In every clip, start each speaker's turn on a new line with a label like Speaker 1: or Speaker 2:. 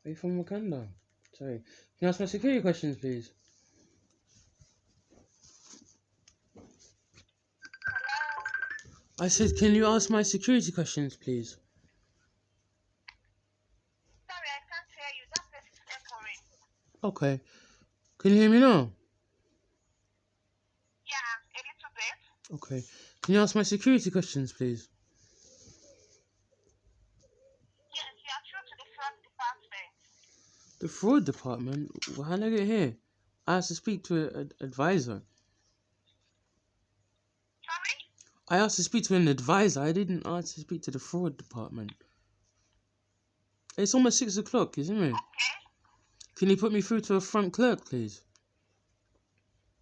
Speaker 1: Are you from Wakanda? Sorry. Can you ask my security questions, please? I said, can you ask my security questions, please?
Speaker 2: Sorry, I can't hear you. That place is echoing.
Speaker 1: Okay. Can you hear me now?
Speaker 2: Yeah, a little bit.
Speaker 1: Okay. Can you ask my security questions, please?
Speaker 2: Yes, you are through to the front department.
Speaker 1: The fraud department? How did I get here? I asked to speak to an advisor.
Speaker 2: Sorry?
Speaker 1: I asked to speak to an advisor. I didn't ask to speak to the fraud department. It's almost 6 o'clock, isn't it?
Speaker 2: Okay.
Speaker 1: Can you put me through to a front clerk, please?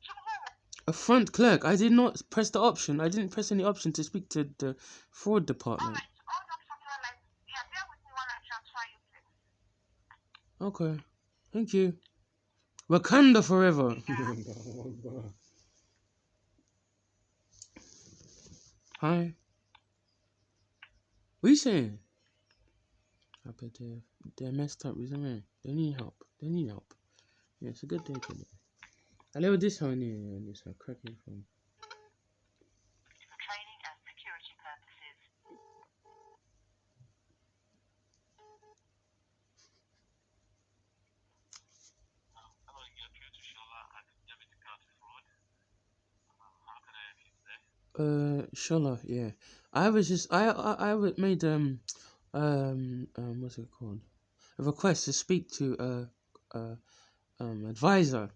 Speaker 2: To who?
Speaker 1: A front clerk? I did not press the option. I didn't press any option to speak to the fraud department.
Speaker 2: Alright, hold on for me while yeah, bear with me while I transfer you, please.
Speaker 1: Okay. Thank you. Wakanda forever. Hi. What are you saying? I bet they're messed up, isn't it? They need help. They need help. Yeah, it's a good day today. I live with this one here and this one cracking from.
Speaker 2: For training and security purposes. Hello, you're through to Shola at Debit Card Fraud. How can I help you today?
Speaker 1: Shola, yeah. I was just made what's it called? A request to speak to advisor.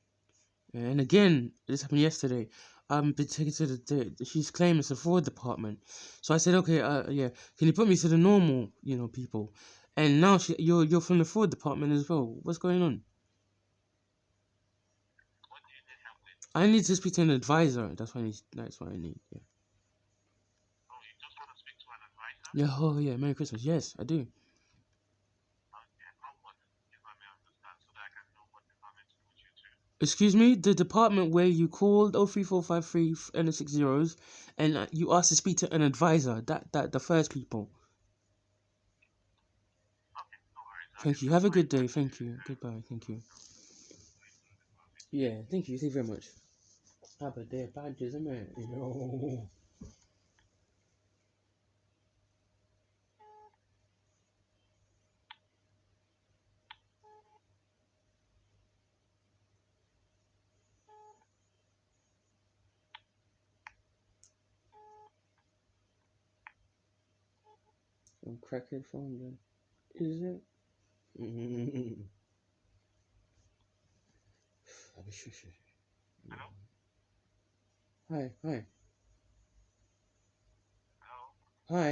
Speaker 1: And again, this happened yesterday. Been taken to she's claiming it's the fraud department. So I said, okay, yeah, can you put me to the normal, people? And now you're from the fraud department as well. What's going on?
Speaker 2: What do you need help with?
Speaker 1: I need to speak to an advisor. That's what I need. Yeah.
Speaker 2: Oh, you just want to speak to an advisor?
Speaker 1: Yeah. Oh, yeah. Merry Christmas. Yes, I do.
Speaker 2: Okay, how what? If I may understand, so that I can know what department to put you to.
Speaker 1: Excuse me, the department where you called 03453 and the 6 zeros, and you asked to speak to an advisor. That the first people.
Speaker 2: Okay, no worries. I can
Speaker 1: Thank you. Have a
Speaker 2: transfer
Speaker 1: good
Speaker 2: you back
Speaker 1: day.
Speaker 2: to
Speaker 1: Thank you. Goodbye. Thank you.
Speaker 2: the
Speaker 1: Yeah, thank you. Thank you very much. Ah, but they're badges, isn't it? Yo. Some crackhead phone then. Is it? I'll be sure.
Speaker 2: Hello?
Speaker 1: Hi, hi,
Speaker 2: Hello?
Speaker 1: hi.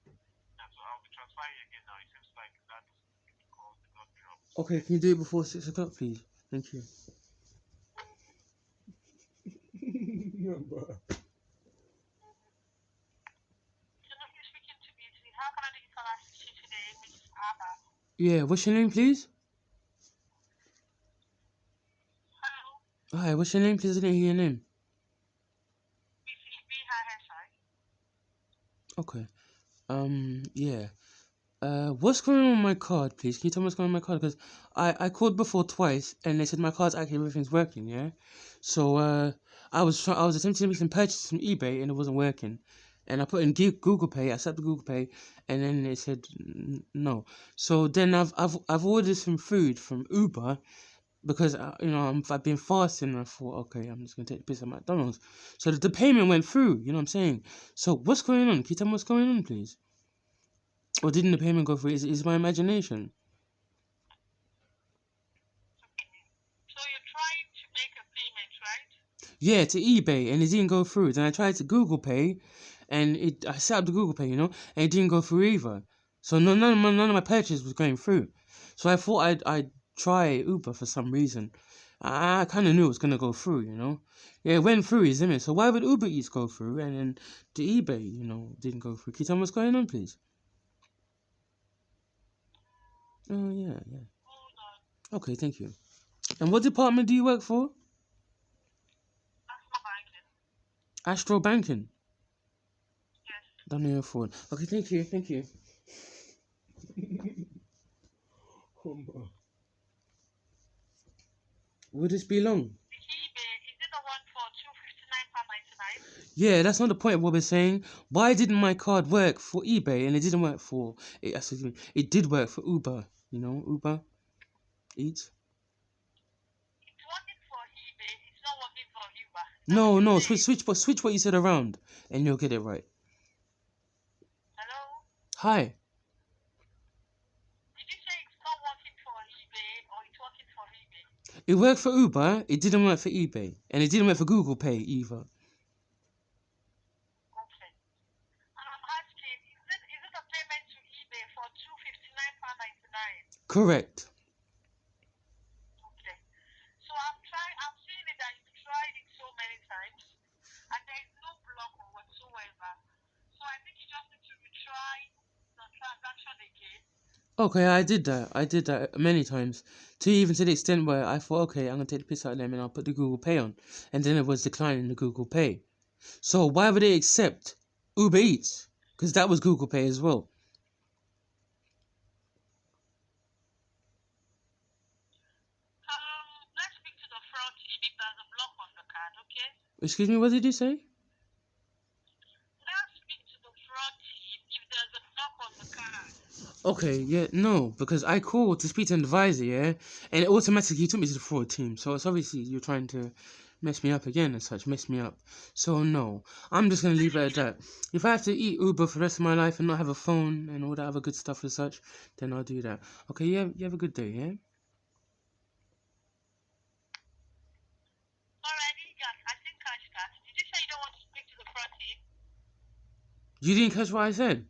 Speaker 2: Yeah, so I'll be transferring you again now. It seems like that call did not drop.
Speaker 1: Okay, can you do it before 6 o'clock, please? Thank you.
Speaker 2: You know, you're speaking to me today. How can I do for assist you today, Mrs. Abba?
Speaker 1: Yeah, what's your name, please?
Speaker 2: Hello?
Speaker 1: Hi, what's your name, please? I didn't hear your name.
Speaker 2: Mrs. BHSI.
Speaker 1: Okay. Yeah. What's going on with my card, please? Can you tell me what's going on with my card? Because I called before twice, and they said my card's actually everything's working, yeah? So, I was attempting to make some purchases from eBay, and it wasn't working. And I put in Google Pay, I set up the Google Pay, and then it said no. So then I've ordered some food from Uber, because I've been fasting, and I thought, okay, I'm just gonna take the piss at McDonald's. So the payment went through, you know what I'm saying? So what's going on? Can you tell me what's going on, please? Or didn't the payment go through? Is my imagination?
Speaker 2: So you're trying to make a payment, right?
Speaker 1: Yeah, to eBay, and it didn't go through. Then I tried to Google Pay, and I set up the Google Pay, and it didn't go through either. So none of my purchase was going through. So I thought I'd try Uber for some reason. I kind of knew it was gonna go through. Yeah, it went through, isn't it? So why would Uber Eats go through, and then the eBay, didn't go through? Can you tell me what's going on, please? Oh yeah, yeah.
Speaker 2: Hold on.
Speaker 1: Okay, thank you. And what department do you work for?
Speaker 2: That's not banking.
Speaker 1: Astro Banking.
Speaker 2: Yes.
Speaker 1: Don't know your phone. Okay, thank you. Will this be long?
Speaker 2: The eBay, is it the one for £259.99?
Speaker 1: Yeah, that's not the point of what we're saying. Why didn't my card work for eBay and it didn't work for excuse me, it did work for Uber, you know, Uber Eats?
Speaker 2: It's working for eBay, it's not working for Uber.
Speaker 1: No, switch what you said around and you'll get it right.
Speaker 2: Hello?
Speaker 1: Hi.
Speaker 2: Did you say it's not working for eBay or it's working for eBay?
Speaker 1: It worked for Uber, it didn't work for eBay. And it didn't work for Google Pay either.
Speaker 2: Okay. And I'm asking, is it a payment to eBay for £259.99?
Speaker 1: Correct.
Speaker 2: Okay. So I'm seeing it that you've tried it so many times and there is no block or whatsoever. So I think you just need to retry the transaction again.
Speaker 1: Okay, I did that many times. Even to the extent where I thought, okay, I'm gonna take the piss out of them and I'll put the Google Pay on. And then it was declining the Google Pay. So why would they accept Uber Eats? Because that was Google Pay as well.
Speaker 2: Let's speak to the fraud team if there's a block on the card, okay?
Speaker 1: Excuse me, what did you say?
Speaker 2: Let's speak to the fraud team if there's a block on the card.
Speaker 1: Okay, yeah, no, because I called to speak to an advisor, yeah, and it automatically took me to the fraud team. So it's obviously you're trying to mess me up again and such, mess me up. So no, I'm just gonna leave it at that. If I have to eat Uber for the rest of my life and not have a phone and all that other good stuff and such, then I'll do that. Okay, yeah, you have a good day, yeah?
Speaker 2: Sorry, I didn't catch that. Did you say you don't want to speak to the fraud team?
Speaker 1: You didn't catch what I said?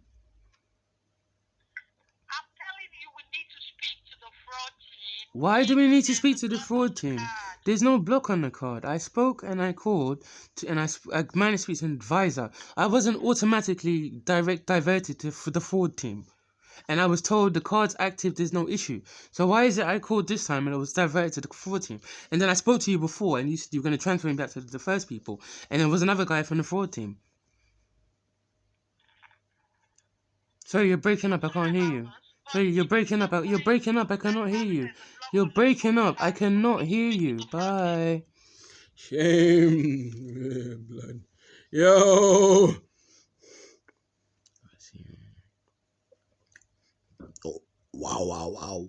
Speaker 2: I'm telling you, we need to speak to the fraud team.
Speaker 1: Why do we need to speak to the fraud team? There's no block on the card. I spoke and I called and I managed to speak to an advisor. I wasn't automatically diverted to for the fraud team. And I was told the card's active, there's no issue. So why is it I called this time and I was diverted to the fraud team? And then I spoke to you before and you said you were going to transfer me back to the first people. And there was another guy from the fraud team. Sorry, you're breaking up. I can't hear you. Sorry, you're breaking up. You're breaking up. I cannot hear you. You're breaking up. I cannot hear you. Bye. Shame. Blood. Yo. Oh, wow.